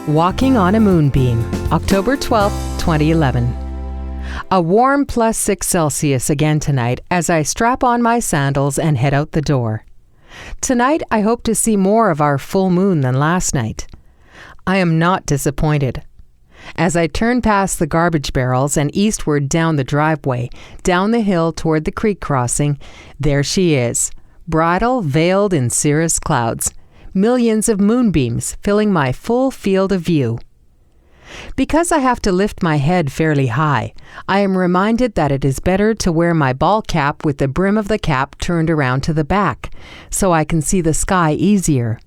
Walking on a Moonbeam, October 12, 2011. A warm +6 Celsius again tonight as I strap on my sandals and head out the door. Tonight, I hope to see more of our full moon than last night. I am not disappointed. As I turn past the garbage barrels and eastward down the driveway, down the hill toward the creek crossing, there she is, bridal veiled in cirrus clouds, millions of moonbeams filling my full field of view. Because I have to lift my head fairly high, I am reminded that it is better to wear my ball cap with the brim of the cap turned around to the back, so I can see the sky easier.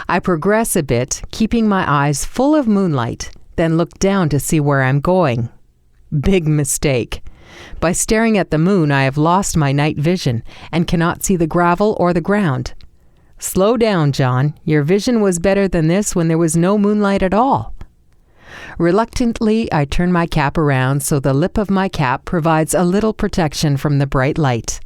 I progress a bit, keeping my eyes full of moonlight, then look down to see where I'm going. Big mistake. By staring at the moon, I have lost my night vision and cannot see the gravel or the ground. Slow down, John. Your vision was better than this when there was no moonlight at all. Reluctantly, I turn my cap around so the lip of my cap provides a little protection from the bright light.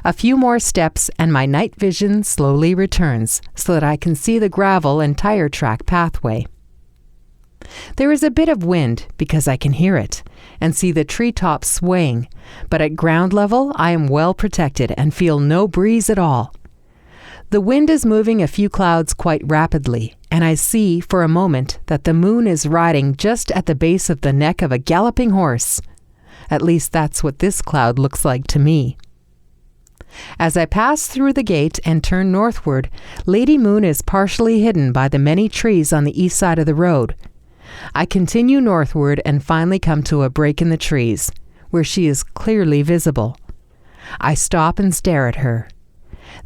A few more steps and my night vision slowly returns so that I can see the gravel and tire track pathway. There is a bit of wind because I can hear it and see the treetops swaying, but at ground level I am well protected and feel no breeze at all. The wind is moving a few clouds quite rapidly, and I see for a moment that the moon is riding just at the base of the neck of a galloping horse. At least that's what this cloud looks like to me. As I pass through the gate and turn northward, Lady Moon is partially hidden by the many trees on the east side of the road. I continue northward and finally come to a break in the trees, where she is clearly visible. I stop and stare at her.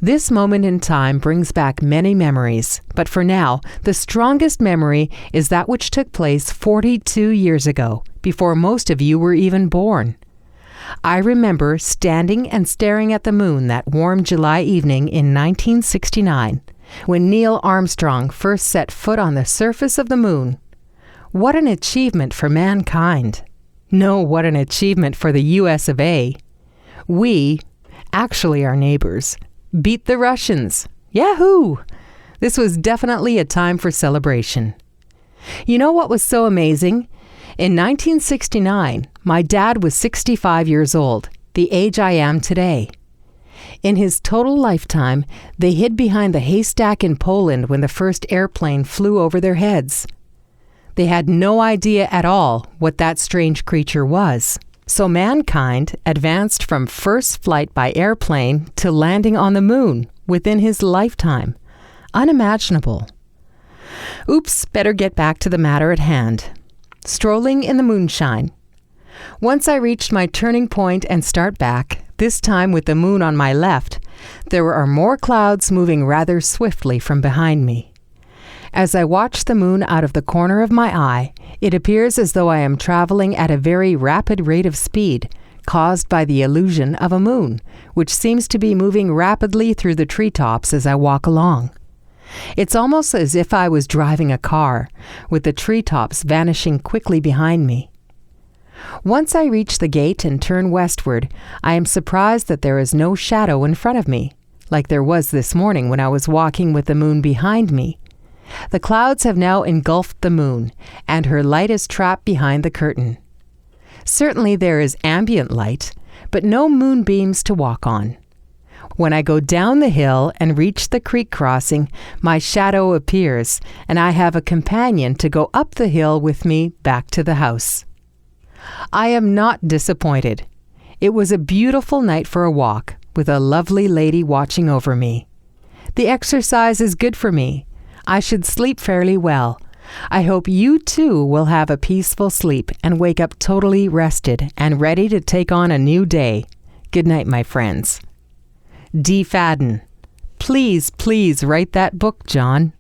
This moment in time brings back many memories, but for now, the strongest memory is that which took place 42 years ago, before most of you were even born. I remember standing and staring at the moon that warm July evening in 1969, when Neil Armstrong first set foot on the surface of the moon. What an achievement for mankind. No, what an achievement for the US of A. We, actually our neighbors, beat the Russians. Yahoo! This was definitely a time for celebration. You know what was so amazing? In 1969, my dad was 65 years old, the age I am today. In his total lifetime, they hid behind the haystack in Poland when the first airplane flew over their heads. They had no idea at all what that strange creature was. So mankind advanced from first flight by airplane to landing on the moon within his lifetime. Unimaginable. Oops, better get back to the matter at hand. Strolling in the moonshine. Once I reached my turning point and start back, this time with the moon on my left, there are more clouds moving rather swiftly from behind me. As I watch the moon out of the corner of my eye, it appears as though I am traveling at a very rapid rate of speed, caused by the illusion of a moon, which seems to be moving rapidly through the treetops as I walk along. It's almost as if I was driving a car, with the treetops vanishing quickly behind me. Once I reach the gate and turn westward, I am surprised that there is no shadow in front of me, like there was this morning when I was walking with the moon behind me. The clouds have now engulfed the moon, and her light is trapped behind the curtain. Certainly there is ambient light, but no moonbeams to walk on. When I go down the hill and reach the creek crossing, my shadow appears, and I have a companion to go up the hill with me back to the house. I am not disappointed. It was a beautiful night for a walk, with a lovely lady watching over me. The exercise is good for me. I should sleep fairly well. I hope you too will have a peaceful sleep and wake up totally rested and ready to take on a new day. Good night, my friends. D. Fadden. Please, please write that book, John.